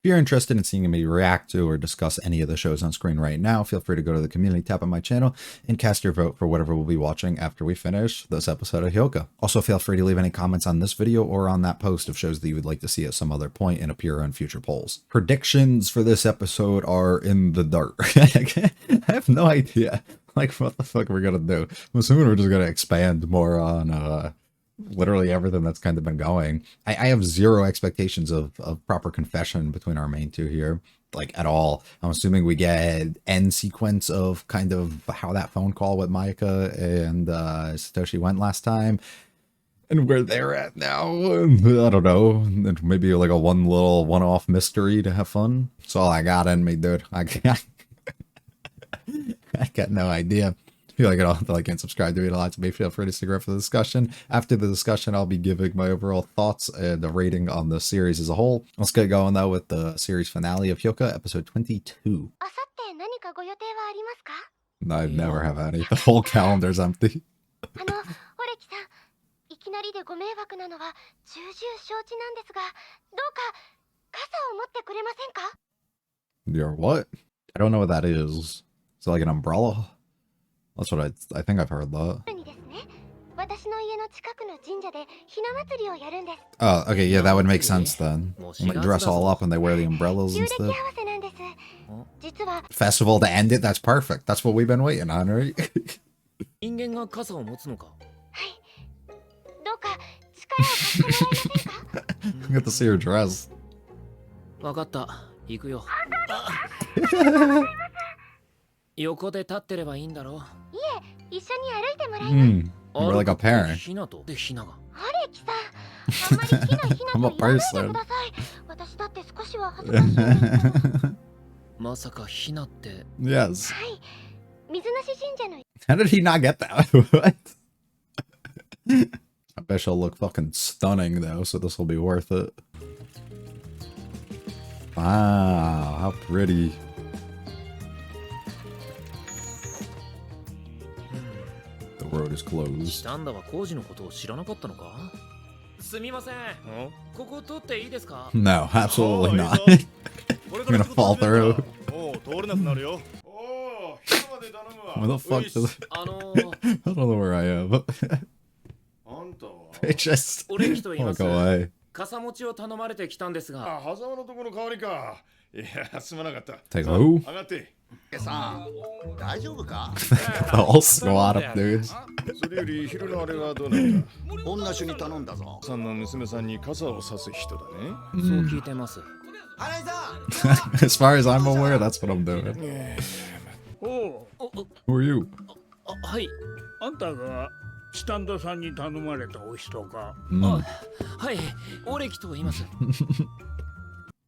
If you're interested in seeing me react to or discuss any of the shows on screen right now, feel free to go to the community tab on my channel and cast your vote for whatever we'll be watching after we finish this episode of Hyouka. Also, feel free to leave any comments on this video or on that post of shows that you would like to see at some other point and appear on future polls. Predictions for this episode are in the dark. I have no idea, like, what the fuck we're gonna do. I'm assuming we're just gonna expand more on, literally everything that's kind of been going. I have zero expectations of proper confession between our main two here, like, at all. I'm assuming we get end sequence of kind of how that phone call with Hyouka and Satoshi went last time and where they're at now. I don't know, and maybe like a one-off mystery to have fun. That's all I got in me, dude. I got no idea. If you like it all, like and subscribe to it a lot to me, feel free to stick around for the discussion. After the discussion, I'll be giving my overall thoughts and a rating on the series as a whole. Let's get going though with the series finale of Hyouka, episode 22. I never have any. The whole calendar's empty. You're what? I don't know what that is. Is it like an umbrella? That's what I think I've heard that. Oh, okay, yeah, that would make sense then. When they dress all up and they wear the umbrellas and stuff. Festival to end it, that's perfect. That's what we've been waiting on, right? Get to see her dress. We're like a parent. I'm a person. Yes. How did he not get that? What? I bet she'll look fucking stunning though, so this will be worth it. Wow, how pretty. The road is closed. No, absolutely not. I'm gonna fall through. Where the fuck does I don't know where I am. They just walk away. Take who? The whole squad of dudes. As far as I'm aware, that's what I'm doing. Who are you?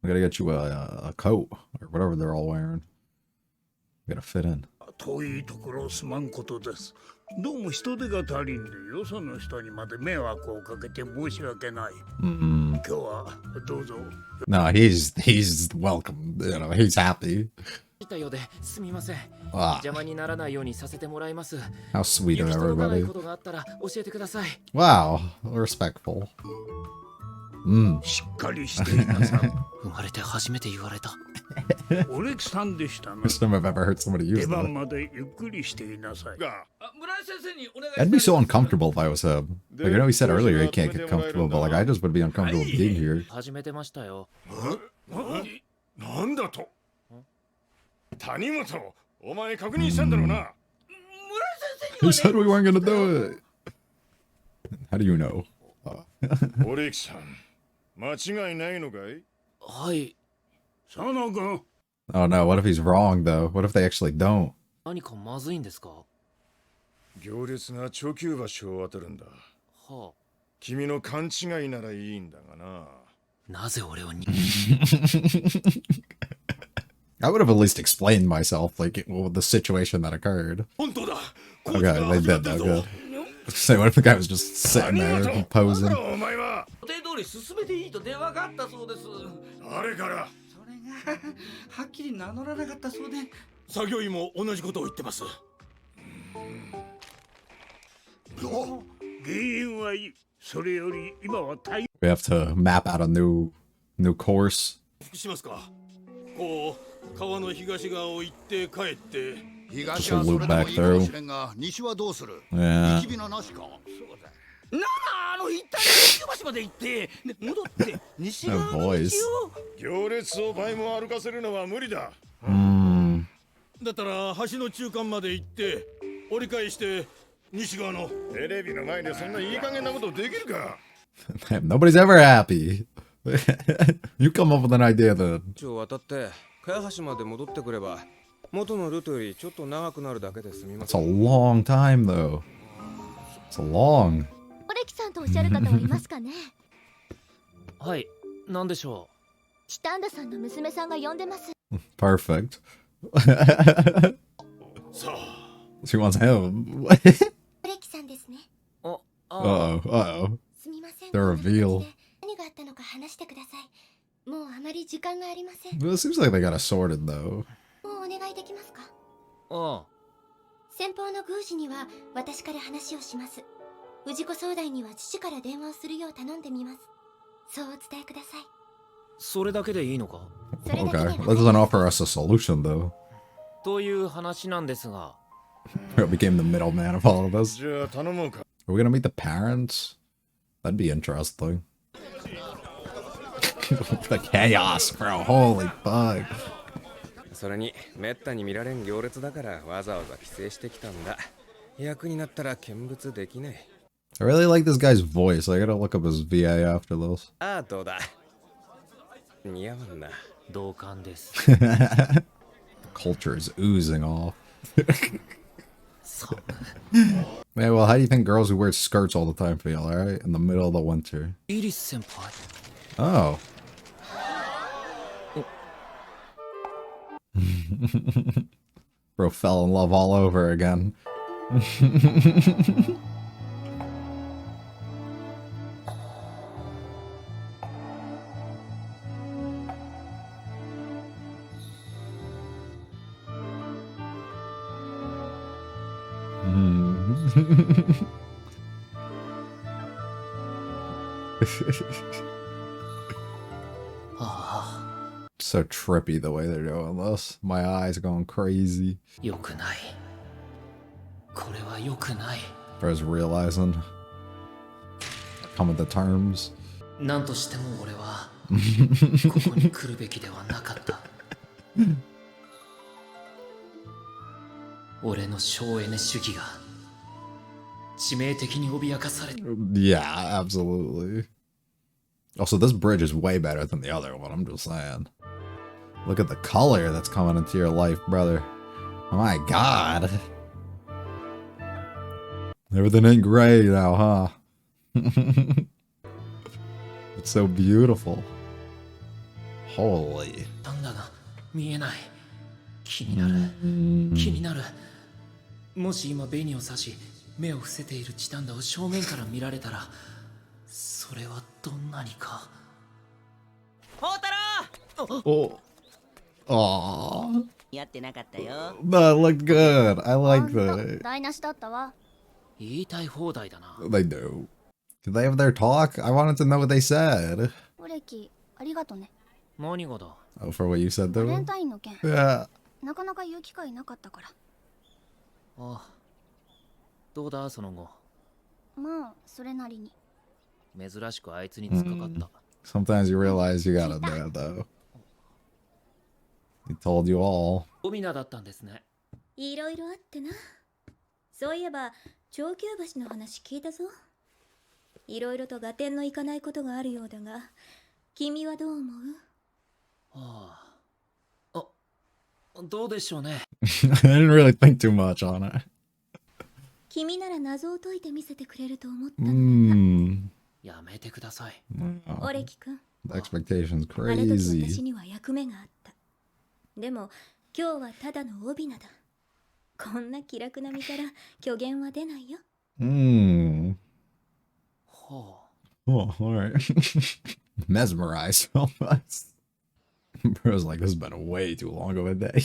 I gotta get you a coat or whatever they're all wearing. We gotta fit in. No, he's welcome. You know, he's happy. Ah. How sweet of everybody. Wow, respectful. First time I've ever heard somebody use that. I'd be so uncomfortable if I was him. Like, I know he said earlier he can't get comfortable, but like I just would be uncomfortable being here. He said we weren't gonna do it. How do you know? Oh no, what if he's wrong though? What if they actually don't? I would have at least explained myself, like, the situation that occurred. Okay, they did though, good. So what if the guy was just sitting there, posing? We have to map out a new course しますか。こう川の東側を行って帰って。Just a loop back through. Yeah. なあ、一体西橋まで行って戻って西側の道を。行列を倍も歩かせるのは無理だ。だったら橋の中間まで行って折り返して西側の。テレビの前でそんないい加減なことできるか。Nobody's ever happy. You come up with an idea then. 渡って茅橋まで戻ってくれば元のルートよりちょっと長くなるだけですみま It's せ a ん。 long time though. It's a long. オレキさんとおっしゃる方はいますかね。はい、なんでしょチタンダさんの娘さんが呼んでます。 Perfect. さあ。She wants him. オレキさんですね。う。あ、Uh-oh. Uh-oh. すみません。 The reveal. 何があったのか話してください。もうあまり時間がありません。 But it seems like they got it sorted though. もうお願いできますか。あ、先方の宮司には私から話をします。氏子総代には父から電話をするよう頼んでみます。そうお伝えください。それだけでいいのか。それだけで Okay. That doesn't offer us a solution though. という話なんですが。Who became the middleman of all of this? じゃあ頼もうか。 Are we gonna meet the parents? That'd be interesting. The chaos, bro. Holy fuck. それにめったに見られん行列だからわざわざ帰省してきたんだ。役になったら見物できない。 I really like this guy's voice. I gotta look up his VA after this. ああ、どうだ。似合わんな。同感です。 Culture is oozing off. そう。 Man, well, how do you think girls who wear skirts all the time feel, alright? In the middle of the winter. イリス先輩。 Oh. Bro fell in love all over again. So trippy the way they're doing this. My eyes are going crazy. よくない。これはよくない。 Bro's realizing. Coming to terms. なんとしても俺はここに来るべきではなかった。俺の省エネ主義が致命的に脅かされ。 Yeah, absolutely. Also, this bridge is way better than the other one, I'm just saying. Look at the color that's coming into your life, brother. Oh my god. Everything ain't gray now, huh? It's so beautiful. Holy. なんだが見えない。気になる。気になる。もし今紅を刺し目を伏せているチタンダを正面から見られたら、それはどんなにか。宝太郎。 Oh. Aww. やってなかったよ。 That looked good. I like that. 台無しだったわ。言いたい放題だな。 They do. Did they have their talk? I wanted to know what they said. オレキ、ありがとね。何がだ。 Oh, for what you said バレ to ン him? タインの件、 Yeah. なかなか言う機会なかったから。ああ。どうだその後。まあ、それなりに。珍しくあいつに突っかかった。 Sometimes you realize you gotta do it, though. He told you all. オミナだったんですね。いろいろあってな。そういえば長久橋の話聞いたぞ。いろいろと合点のいかないことがあるようだが、君はどう思う？ああ。あ、どうでしょうね。 I didn't really think too much on it. 君なら謎を解いてみせてくれると思ったのだが。やめてください。オレキ君。 The expectation's あの時 crazy. 私には役目があった。でも今日はただの帯名だ。こんな気楽な身から虚言は出ないよ。ほう。Oh, alright. Mesmerized almost. Bro's like, this has been way too long of a day.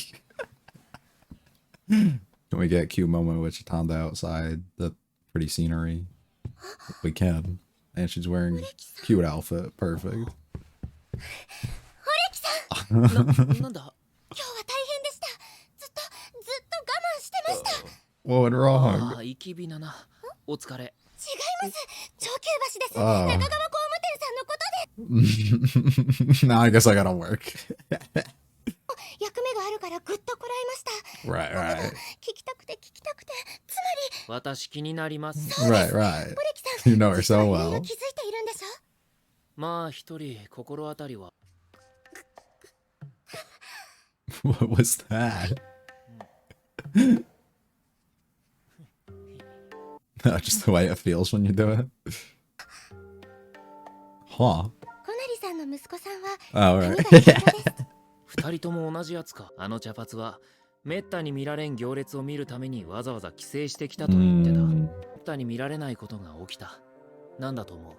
Can we get a cute moment with Chitanda outside the pretty scenery? We can. And she's wearing cute outfit. Perfect. オレキさん、なんだ。今日は大変でした。ずっと我慢してました。 What went あ wrong? あ、生きびなな。お疲れ。違います。上級橋です。中川工務店さんのことで Now I guess I gotta work. 役目があるからぐっとこらえました。 Right, right. 聞きたくてつま私気になります。Right, right. りオレキさん You know her 実は so みんな well. 気づいているんでしょ。まあ一人心当たりは。What was that? Just the way it feels when you do it. Huh. 小成さんの息子さんは Oh, 髪 right. が黄色です。二人とも同じやつか。あの茶髪はめったに見られん行列を見るためにわざわざ帰省してきたと言ってた。めったに見られないことが起きた。なんだと思う？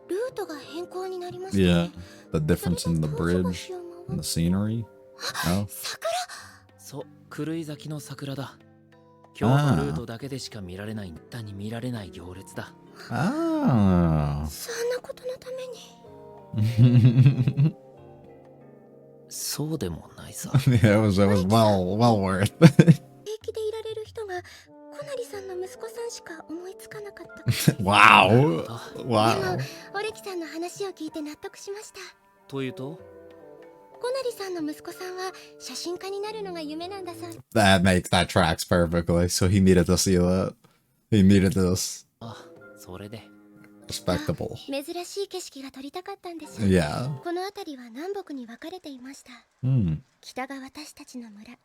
ルートが変更になりました Yeah. ね。 The difference in the bridge and the scenery. Oh. 桜。そう、狂い咲きの桜だ。京都ルートだけでしか見られない、めったに見られない行列だ。Ah. そんなことのために。そうでもないさ。Yeah, it was well worth. 平気でいられる人が小成さんの息子さんしか思いつかなかった。Wow. で Wow. もオレキさんの話を聞いて納得しました。というと？小成さんの息子さんは写真家になるのが夢なんだそう。 That tracks perfectly. So he needed to see that. He needed this. あ、それで。Respectable. 珍しい景色が撮りたかったんです。 Yeah. この辺りは南北に分かれていました。 Hmm. 北が私たちの村、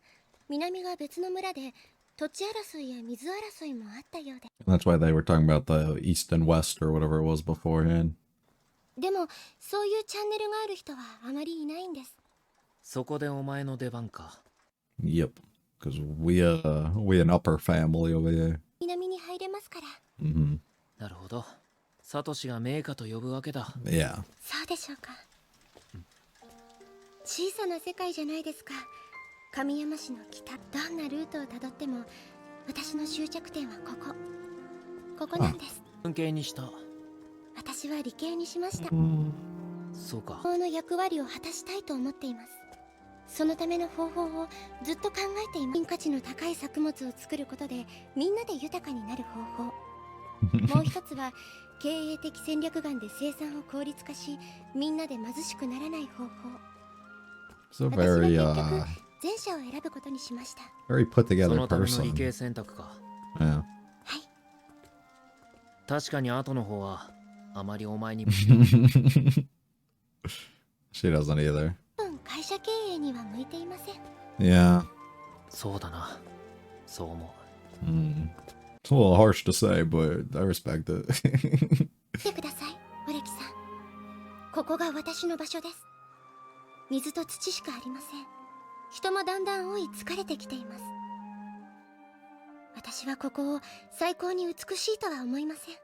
南が別の村で土地争いや水争いもあったようで。 That's why they were talking about the east and west or whatever it was beforehand. でもそういうチャンネルがある人はあまりいないんです。そこでお前の出番か。 Yep. Because we an upper family over here. 南に入れますから。 Mm-hmm. なるほど。サトシが名家と呼ぶわけだ。Yeah. そうでしょうか。小さな世界じゃないですか。神山市の北、どんなルートをたどっても私の終着点はここなんです。文系にした。私は理系にしました。そうか。この役割を果たしたいと思っています。そのための方法をずっと考えています。価値の高い作物を作ることでみんなで豊かになる方法。もう一つは経営的戦略眼で生産を効率化し、みんなで貧しくならない方法。 So 私は very 結局前者を選ぶことにしました。 very put そ together のための理 person. 系選択か。 Yeah. はい。確かに後の方はあまりお前に。 She doesn't either. 会社経営には向いていません。 Yeah. そうだな。そう思う。Mm. It's a little harsh to say, but I respect it. 見てください、オレキさん。ここが私の場所です。水と土しかありません。人もだんだん老い疲れてきています。私はここを最高に美しいとは思いません。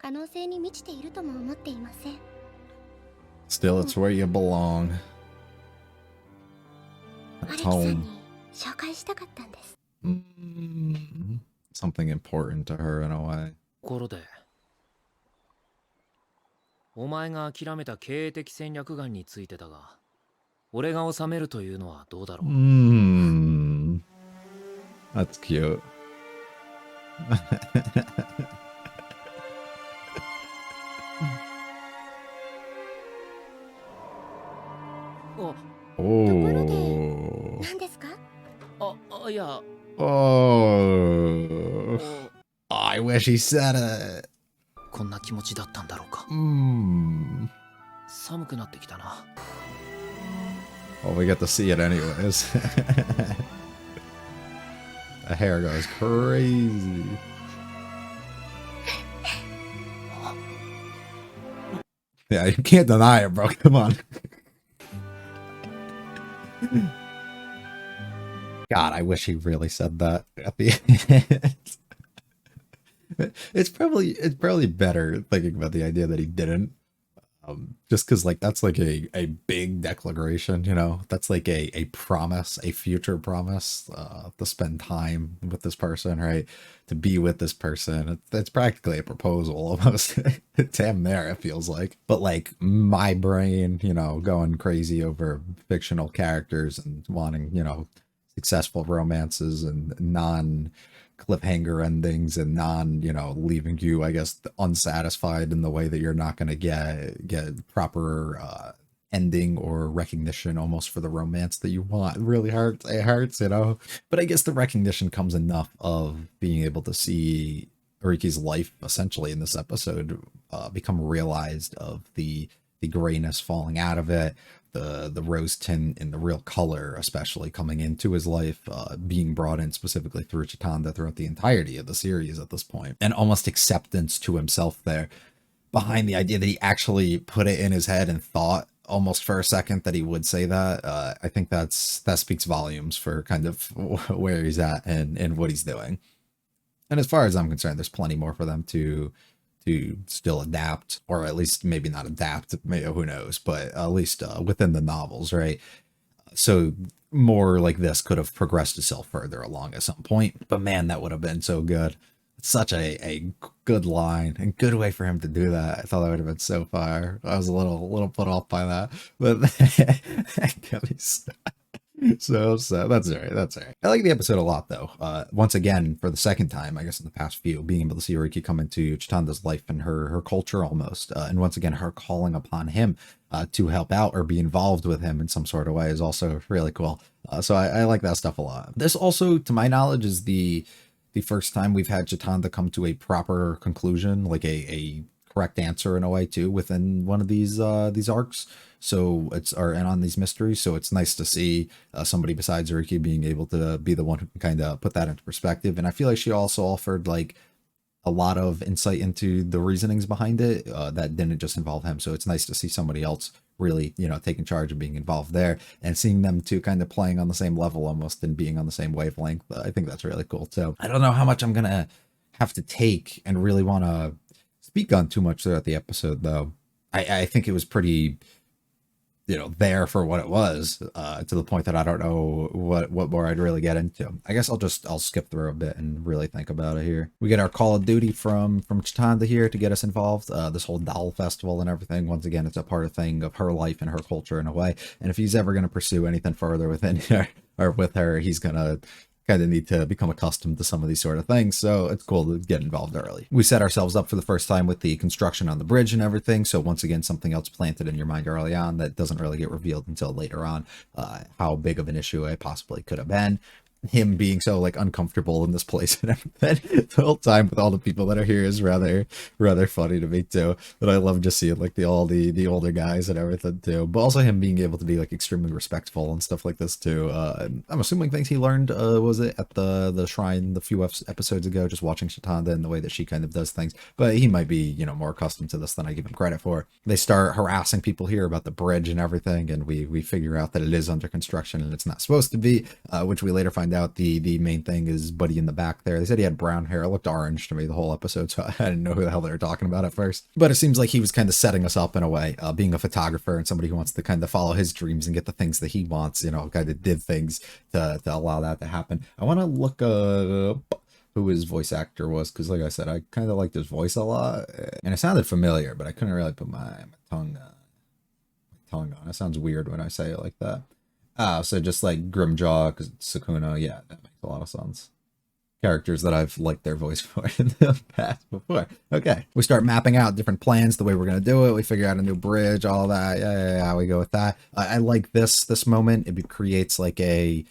可能性に満ちているとも思っていません。 Still, it's where you belong. オレ It's キさん home. に紹介したかったんです。 Something important to her in a way. ところで、お前が諦めた経営的戦略眼についてだが、俺が治めるというのはどうだろう。 That's cute. あ、 Oh. 何ですか？いや、 Oh. I wish he said it. こんな気持ちだったんだろうか。寒くなってきたな。 Well, we get to see it anyways. The hair goes crazy. Yeah, you can't deny it, bro. Come on. God, I wish he really said that at the end. It's probably better thinking about the idea that he didn't. Just because like that's like a big declaration, you know, that's like a promise, a future promise, to spend time with this person, right? To be with this person. It's practically a proposal almost. Damn there, it feels like. But like my brain, you know, going crazy over fictional characters and wanting, you know, successful romances and non cliffhanger endings and non, you know, leaving you, I guess, unsatisfied in the way that you're not going to get proper ending or recognition almost for the romance that you want. It really hurts. It hurts, you know. But I guess the recognition comes enough of being able to see Ariki's life essentially in this episode become realized, of the grayness falling out of it, the rose tint and the real color, especially coming into his life, being brought in specifically through Chitanda throughout the entirety of the series at this point, and almost acceptance to himself there behind the idea that he actually put it in his head and thought almost for a second that he would say that. I think that speaks volumes for kind of where he's at and what he's doing. And as far as I'm concerned, there's plenty more for them to still adapt, or at least maybe not adapt, who knows, but at least within the novels, right? So more like this could have progressed itself further along at some point, but man, that would have been so good. It's such a good line and good way for him to do that. I thought that would have been so fire. I was a little put off by that, but so that's all right. That's all right. I like the episode a lot, though. Once again, for the second time, I guess in the past few, being able to see Riki come into Chitanda's life and her culture almost, and once again her calling upon him to help out or be involved with him in some sort of way is also really cool. So I like that stuff a lot. This also, to my knowledge, is the first time we've had Chitanda come to a proper conclusion, like a correct answer in a way too, within one of these arcs. So and on these mysteries. So it's nice to see somebody besides Riki being able to be the one who can kind of put that into perspective. And I feel like she also offered like a lot of insight into the reasonings behind it that didn't just involve him. So it's nice to see somebody else really, you know, taking charge and being involved there, and seeing them two kind of playing on the same level almost and being on the same wavelength. I think that's really cool too. I don't know how much I'm gonna have to take and really want to speak on too much throughout the episode, though. I think it was pretty, you know, there for what it was, to the point that I don't know what more I'd really get into. I guess I'll skip through a bit and really think about it here. We get our call of duty from Chitanda here to get us involved. This whole doll festival and everything. Once again, it's a part of her life and her culture in a way. And if he's ever going to pursue anything further within her or with her, he's going to kind of need to become accustomed to some of these sort of things. So it's cool to get involved early. We set ourselves up for the first time with the construction on the bridge and everything. So once again, something else planted in your mind early on that doesn't really get revealed until later on, how big of an issue it possibly could have been. Him being so like uncomfortable in this place and everything the whole time with all the people that are here is rather funny to me too. But I love just seeing like the older guys and everything too. But also him being able to be like extremely respectful and stuff like this too. And I'm assuming things he learned was it at the shrine the few episodes ago, just watching Chitanda and the way that she kind of does things. But he might be, you know, more accustomed to this than I give him credit for. They start harassing people here about the bridge and everything, and we figure out that it is under construction and it's not supposed to be, which we later find out the main thing is Buddy in the back there. They said he had brown hair. It looked orange to me the whole episode, so I didn't know who the hell they were talking about at first. But it seems like he was kind of setting us up in a way, being a photographer and somebody who wants to kind of follow his dreams and get the things that he wants, you know, kind of did things to allow that to happen. I want to look up who his voice actor was, because like I said, I kind of liked his voice a lot, and it sounded familiar, but I couldn't really put my tongue on. It sounds weird when I say it like that. So just like Grimjaw, because Sukuna, yeah, that makes a lot of sense. Characters that I've liked their voice for in the past before. Okay, we start mapping out different plans, the way we're going to do it. We figure out a new bridge, all that. Yeah, we go with that. I like this moment. It creates like a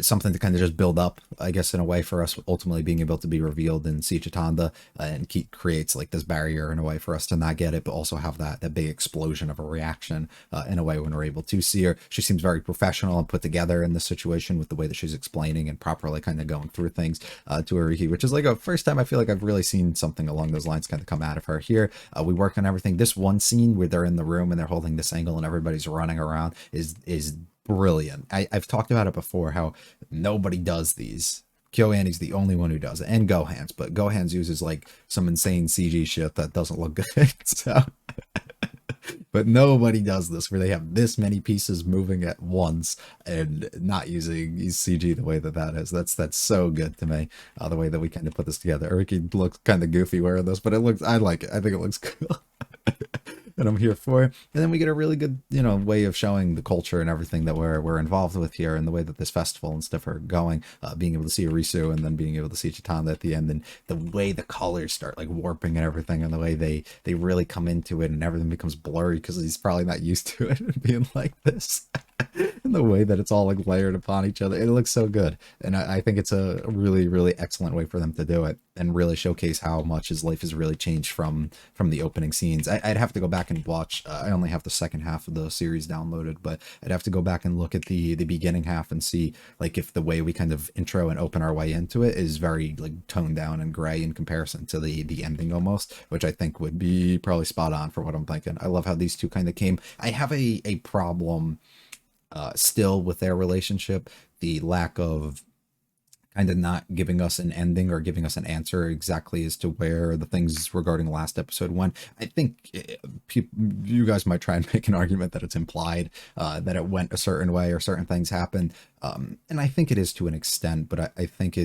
something to kind of just build up, I guess, in a way for us ultimately being able to be revealed and see Chitanda, and creates like this barrier in a way for us to not get it, but also have that big explosion of a reaction in a way when we're able to see her. She seems very professional and put together in this situation with the way that she's explaining and properly kind of going through things to Ariki, which is like a first time I feel like I've really seen something along those lines kind of come out of her here. We work on everything. This one scene where they're in the room and they're holding this angle and everybody's running around is brilliant. I've talked about it before, how nobody does these KyoAni's the only one who does it, and Gohan's, but Gohan's uses like some insane CG shit that doesn't look good. So, but nobody does this where they have this many pieces moving at once and not using CG the way that is. That's so good to me. The way that we kind of put this together. Uriki looks kind of goofy wearing this, but I like it. I think it looks cool. And I'm here for it. And then we get a really good, way of showing the culture and everything that we're involved with here, and the way that this festival and stuff are going. Being able to see Arisu and then being able to see Chitanda at the end, and the way the colors start like warping and everything, and the way they really come into it, and everything becomes blurry because he's probably not used to it and being like this. And the way that it's all like layered upon each other, it looks so good. And I think it's a really, really excellent way for them to do it, and really showcase how much his life has really changed from the opening scenes. I'd have to go back and watch. I only have the second half of the series downloaded, but I'd have to go back and look at the beginning half and see like if the way we kind of intro and open our way into it is very like toned down and gray in comparison to the ending almost, which I think would be probably spot on for what I'm thinking. I love how these two kind of came. I have a problem still with their relationship, the lack of kind of not giving us an ending or giving us an answer exactly as to where the things regarding the last episode went. I think you guys might try and make an argument that it's implied that it went a certain way or certain things happened, and I think it is to an extent, but I think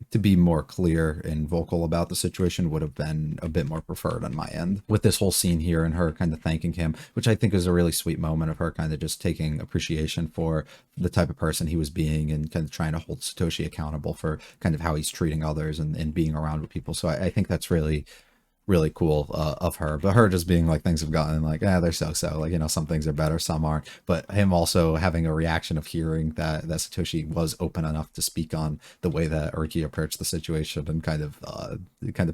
to be more clear and vocal about the situation would have been a bit more preferred on my end. With this whole scene here and her kind of thanking him, which I think is a really sweet moment of her kind of just taking appreciation for the type of person he was being, and kind of trying to hold Satoshi accountable for kind of how he's treating others and being around with people. So I think that's really cool of her, but her just being like, things have gotten like, they're so like, some things are better, some aren't, but him also having a reaction of hearing that Satoshi was open enough to speak on the way that Uriki approached the situation, and kind of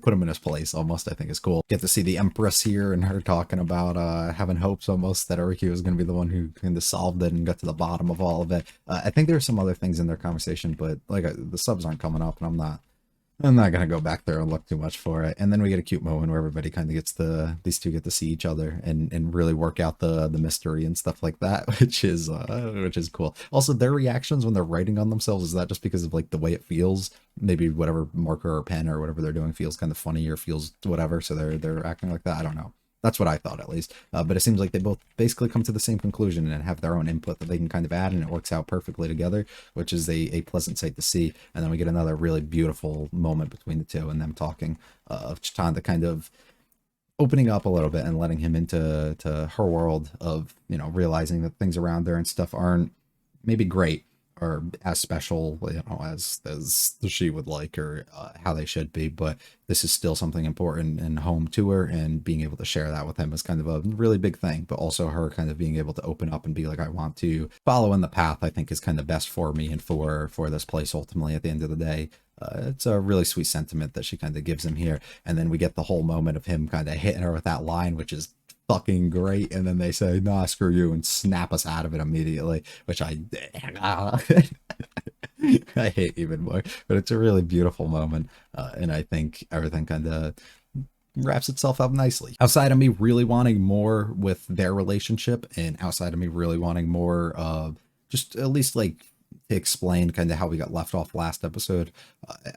put him in his place almost, I think is cool. Get to see the Empress here and her talking about having hopes almost that Uriki was going to be the one who kind of solved it and got to the bottom of all of it. I think there's some other things in their conversation, but like the subs aren't coming up, and I'm not going to go back there and look too much for it. And then we get a cute moment where everybody kind of gets these two get to see each other and really work out the mystery and stuff like that, which is cool. Also, their reactions when they're writing on themselves, is that just because of like the way it feels? Maybe whatever marker or pen or whatever they're doing feels kind of funny or feels whatever, so they're acting like that. I don't know. That's what I thought, at least. But it seems like they both basically come to the same conclusion and have their own input that they can kind of add, and it works out perfectly together, which is a pleasant sight to see. And then we get another really beautiful moment between the two and them talking, of Chitanda kind of opening up a little bit and letting him into her world of, realizing that things around her and stuff aren't maybe great or as special, as she would like, or how they should be, but this is still something important and home to her, and being able to share that with him is kind of a really big thing. But also her kind of being able to open up and be like, I want to follow in the path I think is kind of best for me and for this place ultimately at the end of the day. It's a really sweet sentiment that she kind of gives him here. And then we get the whole moment of him kind of hitting her with that line, which is fucking great. And then they say, nah, screw you, and snap us out of it immediately, which I hate even more. But it's a really beautiful moment, and I think everything kind of wraps itself up nicely. Outside of me really wanting more with their relationship, and outside of me really wanting more just at least like to explain kind of how we got left off last episode,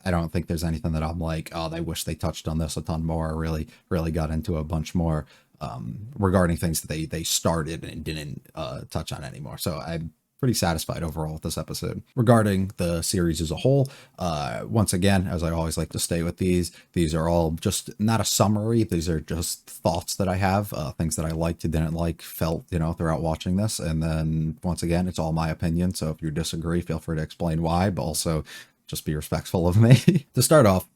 I don't think there's anything that I'm like, oh, I wish they touched on this a ton more, or really got into a bunch more regarding things that they started and didn't touch on anymore. So I'm pretty satisfied overall with this episode. Regarding the series as a whole, once again, as I always like to stay with these are all just not a summary. These are just thoughts that I have, things that I liked, didn't like, felt, throughout watching this. And then once again, it's all my opinion. So if you disagree, feel free to explain why, but also just be respectful of me. To start off,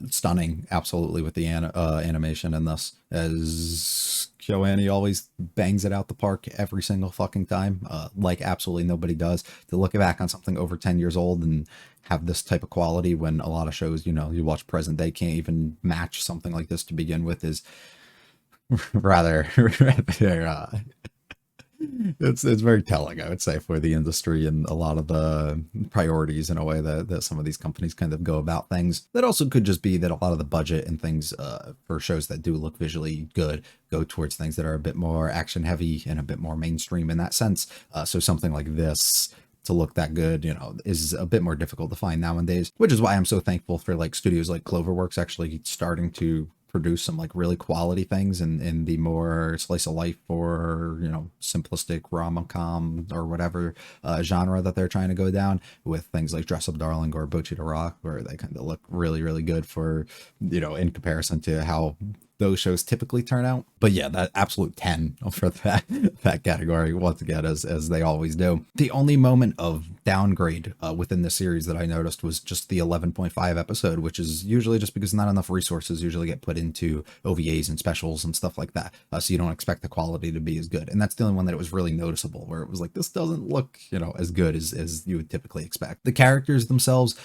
stunning, absolutely, with the animation in this, as KyoAni always bangs it out the park every single fucking time, like absolutely nobody does. To look back on something over 10 years old and have this type of quality when a lot of shows, you watch present day, can't even match something like this to begin with, is rather it's very telling, I would say, for the industry and a lot of the priorities in a way that some of these companies kind of go about things. That also could just be that a lot of the budget and things for shows that do look visually good go towards things that are a bit more action heavy and a bit more mainstream in that sense. So something like this to look that good, is a bit more difficult to find nowadays, which is why I'm so thankful for like studios like Cloverworks actually starting to produce some like really quality things in the more slice of life or simplistic rom-com or whatever genre that they're trying to go down, with things like Dress Up Darling or Bocchi to Rock, where they kind of look really, really good for in comparison to how those shows typically turn out. But yeah, that absolute 10 for that category once again, as they always do. The only moment of downgrade within the series that I noticed was just the 11.5 episode, which is usually just because not enough resources usually get put into OVAs and specials and stuff like that, so you don't expect the quality to be as good. And that's the only one that it was really noticeable, where it was like, this doesn't look as good as you would typically expect. The characters themselves,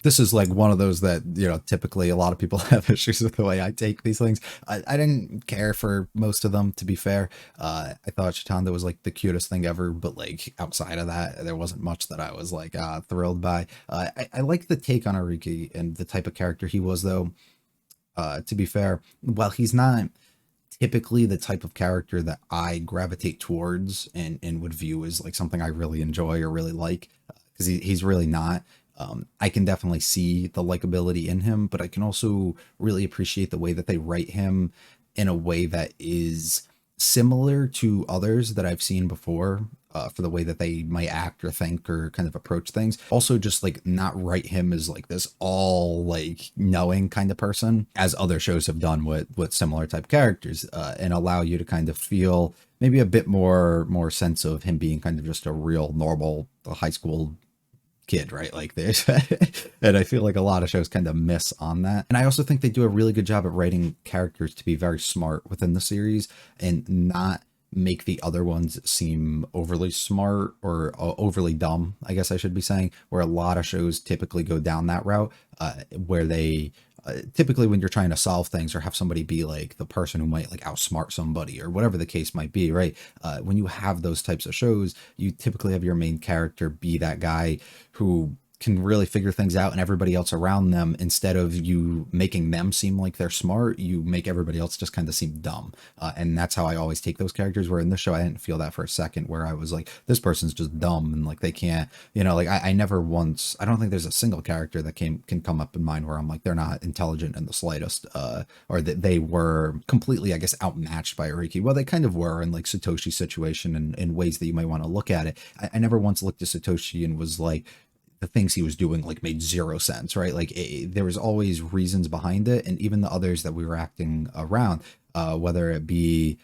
this is like one of those that typically a lot of people have issues with the way I take these things. I didn't care for most of them, to be fair. I thought Chitanda was like the cutest thing ever, but like outside of that, there wasn't much that I was like thrilled by. I like the take on Ariki and the type of character he was, though. To be fair, while he's not typically the type of character that I gravitate towards and would view as like something I really enjoy or really like, because he's really not. I can definitely see the likability in him, but I can also really appreciate the way that they write him in a way that is similar to others that I've seen before, for the way that they might act or think or kind of approach things. Also, just like not write him as like this all like knowing kind of person, as other shows have done with similar type characters, and allow you to kind of feel maybe a bit more sense of him being kind of just a real normal high school kid, right? Like this. And I feel like a lot of shows kind of miss on that. And I also think they do a really good job at writing characters to be very smart within the series and not make the other ones seem overly smart or overly dumb, I guess I should be saying, where a lot of shows typically go down that route, where they typically, when you're trying to solve things or have somebody be like the person who might like outsmart somebody or whatever the case might be, right? When you have those types of shows, you typically have your main character be that guy who can really figure things out, and everybody else around them, instead of you making them seem like they're smart, you make everybody else just kind of seem dumb. And that's how I always take those characters, where in this show, I didn't feel that for a second, where I was like, this person's just dumb and like they can't, like I never once, I don't think there's a single character that can come up in mind where I'm like, they're not intelligent in the slightest, or that they were completely, I guess, outmatched by Ariki. Well, they kind of were in like Satoshi's situation in ways that you might want to look at it. I never once looked at Satoshi and was like, the things he was doing like made zero sense, right? Like there was always reasons behind it. And even the others that we were acting around, whether it be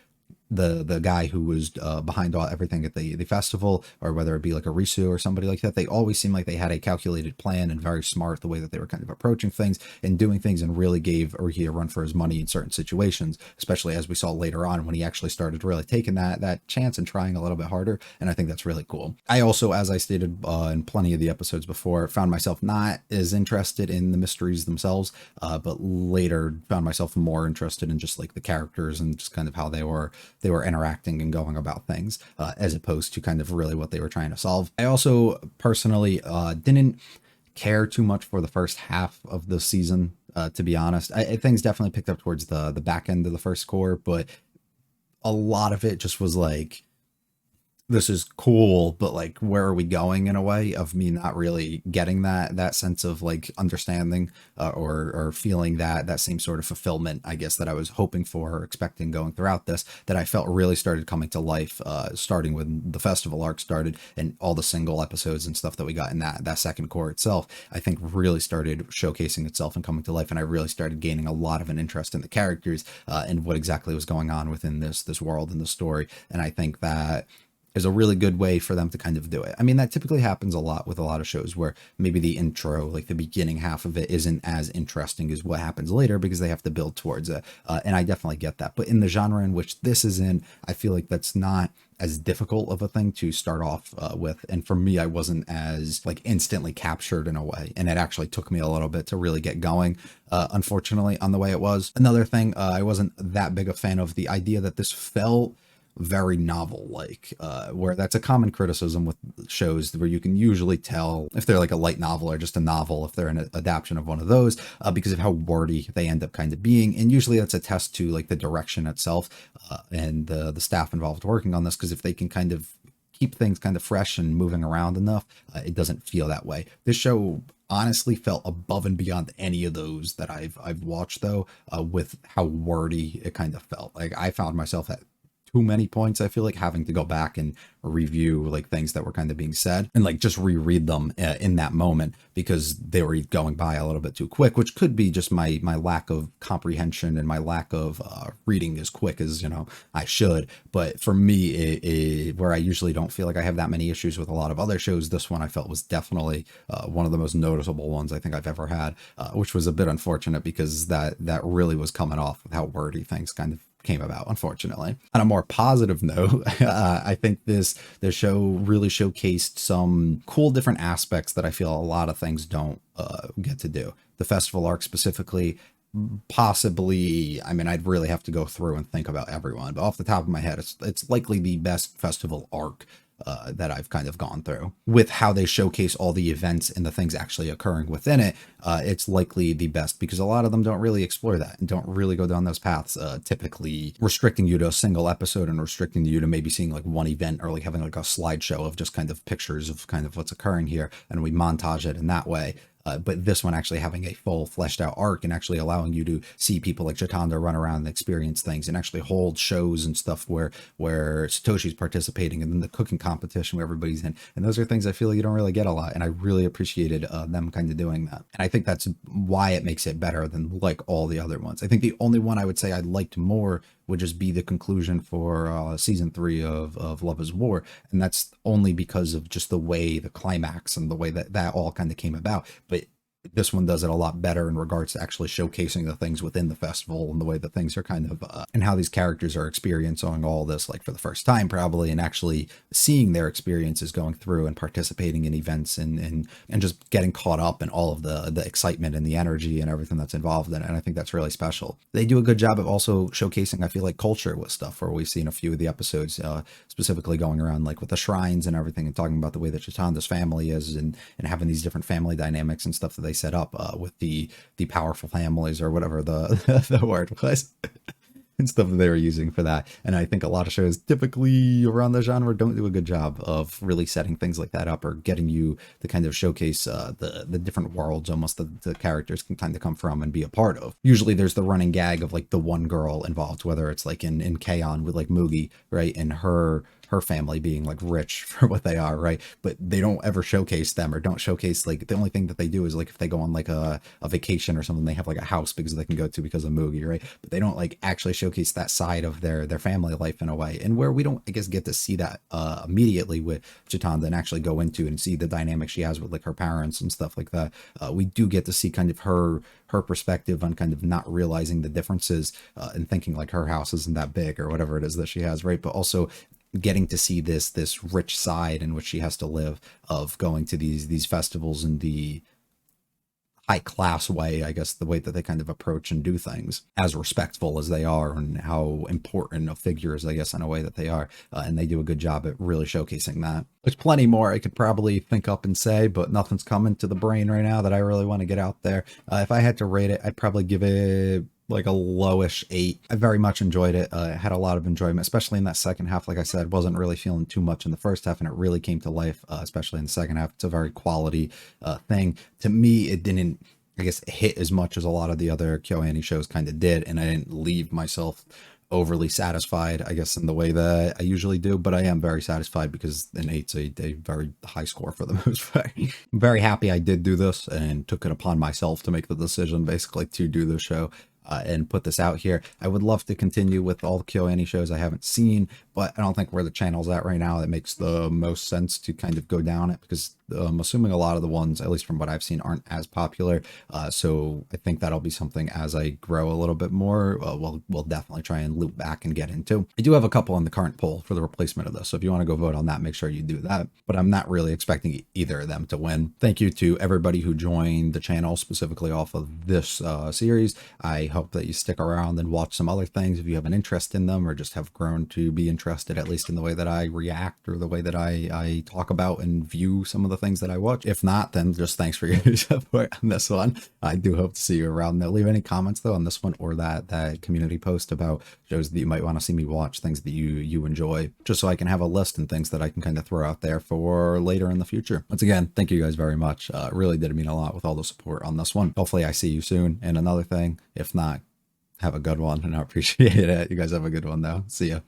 the guy who was behind everything at the festival, or whether it be like a Risu or somebody like that, they always seemed like they had a calculated plan and very smart the way that they were kind of approaching things and doing things, and really gave Urhi a run for his money in certain situations, especially as we saw later on when he actually started really taking that chance and trying a little bit harder. And I think that's really cool. I also, as I stated in plenty of the episodes before, found myself not as interested in the mysteries themselves, but later found myself more interested in just like the characters and just kind of how they were interacting and going about things, as opposed to kind of really what they were trying to solve. I also personally didn't care too much for the first half of the season, to be honest. Things definitely picked up towards the back end of the first core, but a lot of it just was like, this is cool, but like, where are we going, in a way of me not really getting that sense of like understanding, or feeling that same sort of fulfillment, I guess, that I was hoping for or expecting going throughout this, that I felt really started coming to life, starting when the festival arc started and all the single episodes and stuff that we got in that second core itself, I think really started showcasing itself and coming to life. And I really started gaining a lot of an interest in the characters, and what exactly was going on within this world and the story. And I think that is a really good way for them to kind of do it. I mean, that typically happens a lot with a lot of shows, where maybe the intro, like the beginning half of it, isn't as interesting as what happens later, because they have to build towards it. And I definitely get that. But in the genre in which this is in, I feel like that's not as difficult of a thing to start off with. And for me, I wasn't as like instantly captured in a way. And it actually took me a little bit to really get going, unfortunately, on the way it was. Another thing, I wasn't that big a fan of the idea that this felt very novel like, where that's a common criticism with shows, where you can usually tell if they're like a light novel or just a novel if they're an adaptation of one of those, because of how wordy they end up kind of being. And usually that's a test to like the direction itself, and the staff involved working on this, because if they can kind of keep things kind of fresh and moving around enough, it doesn't feel that way. This show honestly felt above and beyond any of those that I've watched, though, with how wordy it kind of felt. Like, I found myself at too many points, I feel like, having to go back and review like things that were kind of being said and like just reread them in that moment, because they were going by a little bit too quick, which could be just my lack of comprehension and my lack of reading as quick as, you know, I should. But for me, where I usually don't feel like I have that many issues with a lot of other shows, this one I felt was definitely one of the most noticeable ones I think I've ever had, which was a bit unfortunate because that really was coming off with how wordy things kind of came about, unfortunately. On a more positive note, I think the show really showcased some cool different aspects that I feel a lot of things don't get to do. The festival arc specifically, possibly, I mean, I'd really have to go through and think about everyone, but off the top of my head, it's likely the best festival arc that I've kind of gone through. With how they showcase all the events and the things actually occurring within it, it's likely the best, because a lot of them don't really explore that and don't really go down those paths, typically restricting you to a single episode and restricting you to maybe seeing like one event, or like having like a slideshow of just kind of pictures of kind of what's occurring here, and we montage it in that way. But this one actually having a full fleshed out arc and actually allowing you to see people like Chitanda run around and experience things, and actually hold shows and stuff where Satoshi's participating, and then the cooking competition where everybody's in. And those are things I feel like you don't really get a lot. And I really appreciated them kind of doing that. And I think that's why it makes it better than like all the other ones. I think the only one I would say I liked more would just be the conclusion for season 3 of Love is War. And that's only because of just the way the climax and the way that all kind of came about. But this one does it a lot better in regards to actually showcasing the things within the festival and the way that things are kind of and how these characters are experiencing all this like for the first time probably, and actually seeing their experiences going through and participating in events and just getting caught up in all of the excitement and the energy and everything that's involved in it. And I think that's really special. They do a good job of also showcasing, I feel like, culture with stuff, where we've seen a few of the episodes specifically going around like with the shrines and everything, and talking about the way that Chitanda's family is, and having these different family dynamics and stuff that they set up with the powerful families, or whatever the word was. And stuff that they were using for that. And I think a lot of shows typically around the genre don't do a good job of really setting things like that up, or getting you to kind of showcase the different worlds almost that the characters can kind of come from and be a part of. Usually there's the running gag of like the one girl involved, whether it's like in K-On! With like Mugi, right? And her family being like rich for what they are, right? But they don't ever showcase them, or don't showcase, like, the only thing that they do is like if they go on like a vacation or something, they have like a house because they can go to because of Mugi, right? But they don't like actually showcase that side of their family life in a way, and where we don't, I guess, get to see that immediately with Chitanda, and actually go into and see the dynamic she has with like her parents and stuff like that. We do get to see kind of her perspective on kind of not realizing the differences and thinking like her house isn't that big or whatever it is that she has, right? But also getting to see this rich side in which she has to live, of going to these festivals in the high class way, I guess, the way that they kind of approach and do things, as respectful as they are, and how important of figures, I guess, in a way that they are. And they do a good job at really showcasing that. There's plenty more I could probably think up and say, but nothing's coming to the brain right now that I really want to get out there. If I had to rate it, I'd probably give it like a lowish 8. I very much enjoyed it. I had a lot of enjoyment, especially in that second half. Like I said, wasn't really feeling too much in the first half, and it really came to life, especially in the second half. It's a very quality thing. To me, it didn't, I guess, hit as much as a lot of the other KyoAni shows kind of did, and I didn't leave myself overly satisfied, I guess, in the way that I usually do, but I am very satisfied because an 8's a very high score for the most part. I'm very happy I did do this and took it upon myself to make the decision basically to do the show. And put this out here. I would love to continue with all the KyoAni shows I haven't seen, but I don't think where the channel's at right now, that makes the most sense to kind of go down it, because I'm assuming a lot of the ones, at least from what I've seen, aren't as popular. So I think that'll be something as I grow a little bit more, we'll definitely try and loop back and get into. I do have a couple in the current poll for the replacement of this, so if you want to go vote on that, make sure you do that. But I'm not really expecting either of them to win. Thank you to everybody who joined the channel specifically off of this series. I hope that you stick around and watch some other things if you have an interest in them, or just have grown to be interested interested, at least in the way that I react or the way that I talk about and view some of the things that I watch. If not, then just thanks for your support on this one. I do hope to see you around. Now, leave any comments though on this one or that community post about shows that you might want to see me watch, things that you enjoy, just so I can have a list and things that I can kind of throw out there for later in the future. Once again, thank you guys very much. It really did mean a lot with all the support on this one. Hopefully I see you soon in another thing. If not, have a good one, and I appreciate it. You guys have a good one though. See ya.